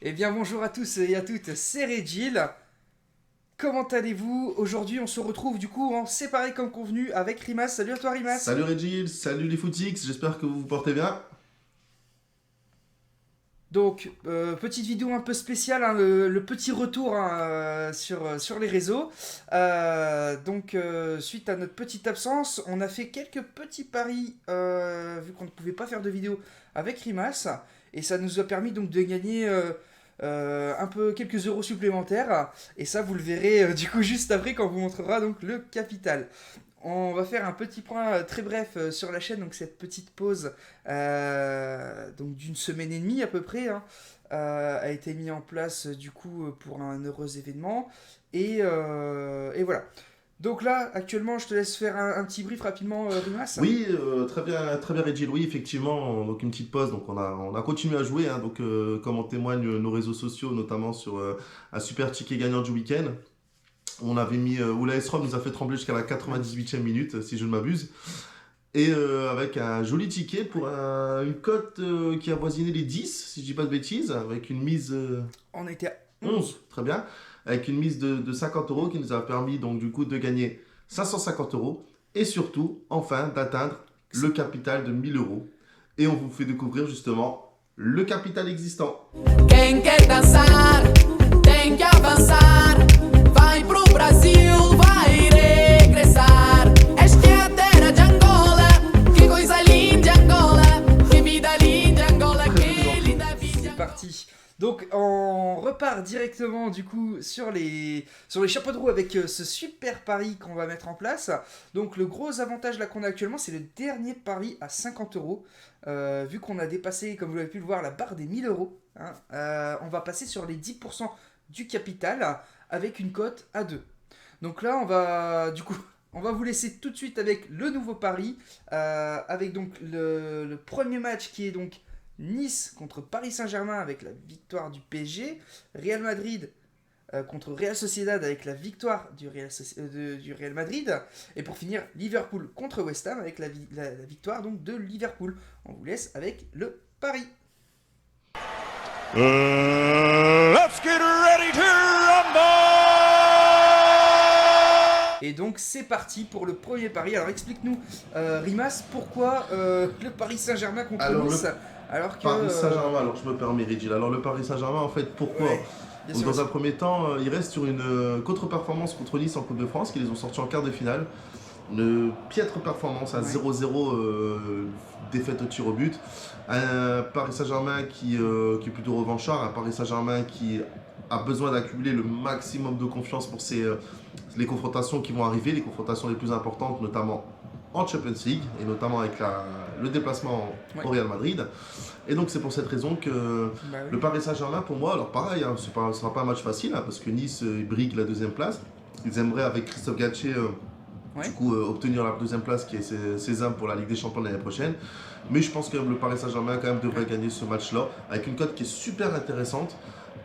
Eh bien bonjour à tous et à toutes, c'est Regil. Comment allez-vous? Aujourd'hui on se retrouve du coup en séparé comme convenu avec Rimas. Salut à toi Rimas. Salut Regil, salut les footix, j'espère que vous vous portez bien. Donc petite vidéo un peu spéciale, hein, le petit retour hein, sur les réseaux. Suite à notre petite absence, on a fait quelques petits paris vu qu'on ne pouvait pas faire de vidéo avec Rimas. Et ça nous a permis donc de gagner un peu quelques euros supplémentaires. Et ça vous le verrez du coup juste après quand on vous montrera donc le capital. On va faire un petit point très bref sur la chaîne, donc cette petite pause donc d'une semaine et demie à peu près hein, a été mise en place du coup pour un heureux événement et voilà. Donc là actuellement je te laisse faire un petit brief rapidement Rimas. Oui, très bien Regil, oui effectivement, donc une petite pause, donc on a continué à jouer, hein, donc comme en témoignent nos réseaux sociaux, notamment sur un super ticket gagnant du week-end. On avait mis, où la S-ROM nous a fait trembler jusqu'à la 98e minute, si je ne m'abuse. Et avec un joli ticket pour une cote qui avoisinait les 10, si je dis pas de bêtises, avec une mise On était à 11. 11, très bien, avec une mise de 50 euros qui nous a permis donc du coup de gagner 550 euros et surtout, enfin, d'atteindre le capital de 1000 euros. Et on vous fait découvrir justement le capital existant. Quem quer dançar tem que avançar. Vai pro Brasil, vai regressar. Esta é a terra de Angola. Que coisa linda Angola. Que vida linda Angola. Que linda vida. C'est parti. Donc on repart directement du coup sur les chapeaux de roue avec ce super pari qu'on va mettre en place. Donc le gros avantage là qu'on a actuellement c'est le dernier pari à 50 euros. Vu qu'on a dépassé comme vous l'avez pu le voir la barre des 1000 euros. Hein, on va passer sur les 10% du capital avec une cote à 2. Donc là on va du coup on va vous laisser tout de suite avec le nouveau pari avec donc le premier match qui est donc Nice contre Paris Saint-Germain avec la victoire du PSG, Real Madrid contre Real Sociedad avec la victoire du Real Madrid, et pour finir Liverpool contre West Ham avec la victoire donc de Liverpool. On vous laisse avec le pari. Let's get ready to rumble! Et donc c'est parti pour le premier pari. Alors explique-nous Rimas pourquoi le Paris Saint-Germain contre Alors, Nice alors que Paris Saint-Germain, alors je me permets Regil. Alors le Paris Saint-Germain en fait pourquoi ouais, bien Donc, sûr, dans un premier temps, ils restent sur une contre-performance contre Nice en Coupe de France, qui les ont sortis en quart de finale. Une piètre performance à Ouais. 0-0, défaite au tir au but. Un Paris Saint-Germain qui est plutôt revanchard, un Paris Saint-Germain qui a besoin d'accumuler le maximum de confiance pour les confrontations qui vont arriver, les confrontations les plus importantes, notamment en Champions League, et notamment avec le déplacement Ouais. au Real Madrid. Et donc c'est pour cette raison que bah oui. le Paris Saint-Germain, pour moi, alors pareil, hein, ce ne sera pas un match facile, hein, parce que Nice brigue la deuxième place. Ils aimeraient, avec Christophe Galtier, Ouais. du coup, obtenir la deuxième place qui est sésame pour la Ligue des Champions l'année prochaine. Mais je pense que le Paris Saint-Germain quand même devrait gagner ce match-là, avec une cote qui est super intéressante.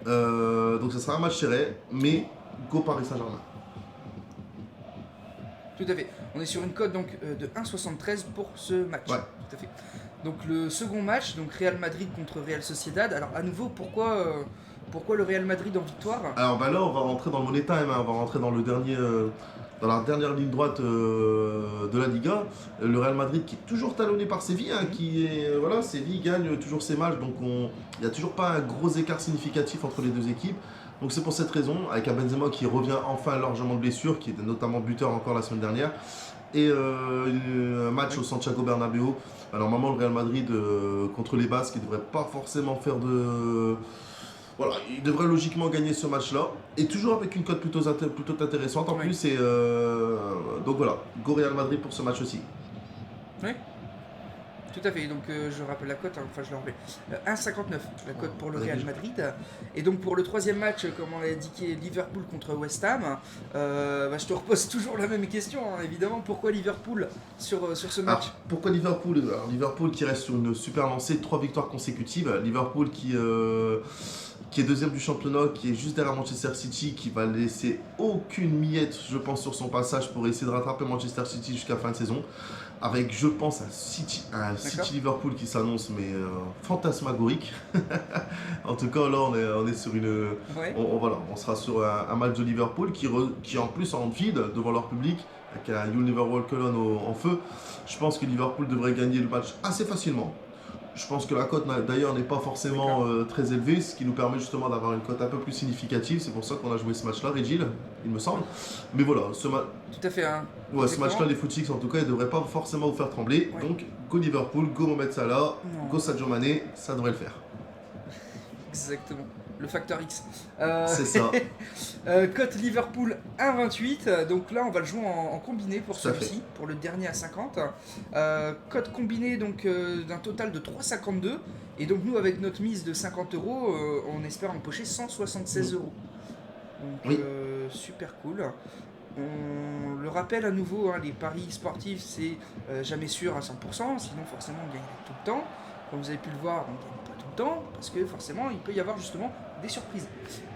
Donc ça sera un match serré, mais go Paris Saint-Germain. Tout à fait. On est sur une cote donc de 1,73 pour ce match. Ouais. Tout à fait. Donc le second match, donc Real Madrid contre Real Sociedad. Alors à nouveau, pourquoi le Real Madrid en victoire? Alors bah là, on va rentrer dans le money time, hein, on va rentrer dans dans la dernière ligne droite de la Liga. Le Real Madrid qui est toujours talonné par Séville, hein, voilà, Séville gagne toujours ses matchs, donc il n'y a toujours pas un gros écart significatif entre les deux équipes. Donc c'est pour cette raison, avec un Benzema qui revient enfin largement de blessure, qui était notamment buteur encore la semaine dernière, et un match au Santiago Bernabéu. Alors normalement le Real Madrid contre les Basques, il ne devrait pas forcément faire de... Voilà, il devrait logiquement gagner ce match-là. Et toujours avec une cote plutôt intéressante en Oui. plus. Donc voilà, go Real Madrid pour ce match aussi. Oui. Tout à fait. Donc je rappelle la cote, hein, enfin je l'ai enlevé. 1,59 la cote pour le Ouais, Real déjà. Madrid. Et donc pour le troisième match, comme on l'a indiqué, Liverpool contre West Ham, je te repose toujours la même question, hein, évidemment. Pourquoi Liverpool sur ce match? Alors, pourquoi Liverpool? Alors, Liverpool qui reste sur une super lancée, 3 victoires consécutives. Liverpool qui est deuxième du championnat, qui est juste derrière Manchester City, qui va laisser aucune miette, je pense, sur son passage pour essayer de rattraper Manchester City jusqu'à fin de saison. avec, je pense, un D'accord. City Liverpool qui s'annonce, mais fantasmagorique. En tout cas, là, on est sur une. Ouais. Voilà, on sera sur un match de Liverpool qui en plus en vide devant leur public, avec un You'll Never Walk Alone en feu. Je pense que Liverpool devrait gagner le match assez facilement. Je pense que la cote d'ailleurs n'est pas forcément très élevée, ce qui nous permet justement d'avoir une cote un peu plus significative. C'est pour ça qu'on a joué ce match-là, Régil, il me semble. Mais voilà, Tout à fait. Hein. ce Exactement. match-là, les footix en tout cas, ils ne devraient pas forcément vous faire trembler. Ouais. Donc, go Liverpool, go Mohamed Salah, Non. go Sadio Mané, ça devrait le faire. Exactement. Le facteur X. C'est ça. Cote Liverpool 1,28. Donc là, on va le jouer en combiné pour Tout à celui-ci, pour le dernier à 50. Cote combiné donc d'un total de 3,52. Et donc nous, avec notre mise de 50 euros, on espère empocher 176 euros. Donc Oui. super cool. On le rappelle à nouveau, hein, les paris sportifs, c'est jamais sûr à 100%, sinon forcément on gagne tout le temps. Comme vous avez pu le voir, on ne gagne pas tout le temps, parce que forcément il peut y avoir justement des surprises.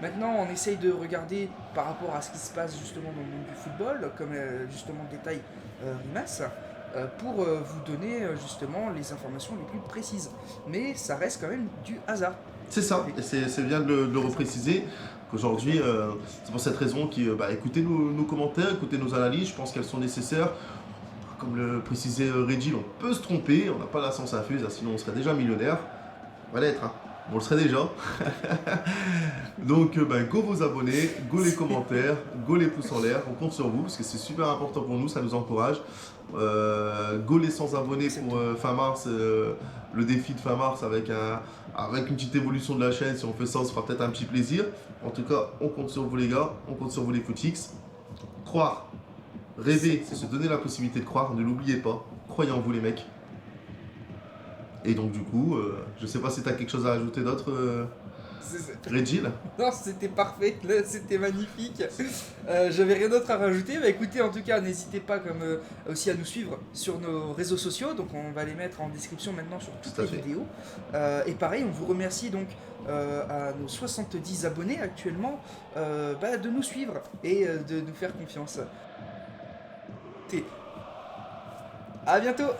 Maintenant on essaye de regarder par rapport à ce qui se passe justement dans le monde du football, comme justement le détail Rimas, pour vous donner justement les informations les plus précises. Mais ça reste quand même du hasard. C'est ça, et c'est bien de le repréciser. Qu'aujourd'hui, c'est pour cette raison écoutez nos commentaires, écoutez nos analyses, je pense qu'elles sont nécessaires. Comme le précisait Régil, on peut se tromper, on n'a pas la science infuse, sinon on serait déjà millionnaire. On va l'être, hein. On le serait déjà. Donc, go vos abonnés, go les commentaires, go les pouces en l'air, on compte sur vous, parce que c'est super important pour nous, ça nous encourage. Go les 100 abonnés pour fin mars, le défi de fin mars avec une petite évolution de la chaîne. Si on fait ça, on se fera peut-être un petit plaisir. En tout cas, on compte sur vous les gars, on compte sur vous les footix. Croire, rêver, c'est se donner la possibilité de croire, ne l'oubliez pas. Croyez en vous les mecs. Et donc du coup, je sais pas si tu as quelque chose à ajouter d'autre, Régil. Non, c'était parfait, là, c'était magnifique. J'avais rien d'autre à rajouter. Bah écoutez, en tout cas, n'hésitez pas aussi à nous suivre sur nos réseaux sociaux. Donc on va les mettre en description maintenant sur toutes Tout à les fait. vidéos. Et pareil, on vous remercie donc à nos 70 abonnés actuellement de nous suivre et de nous faire confiance. À bientôt.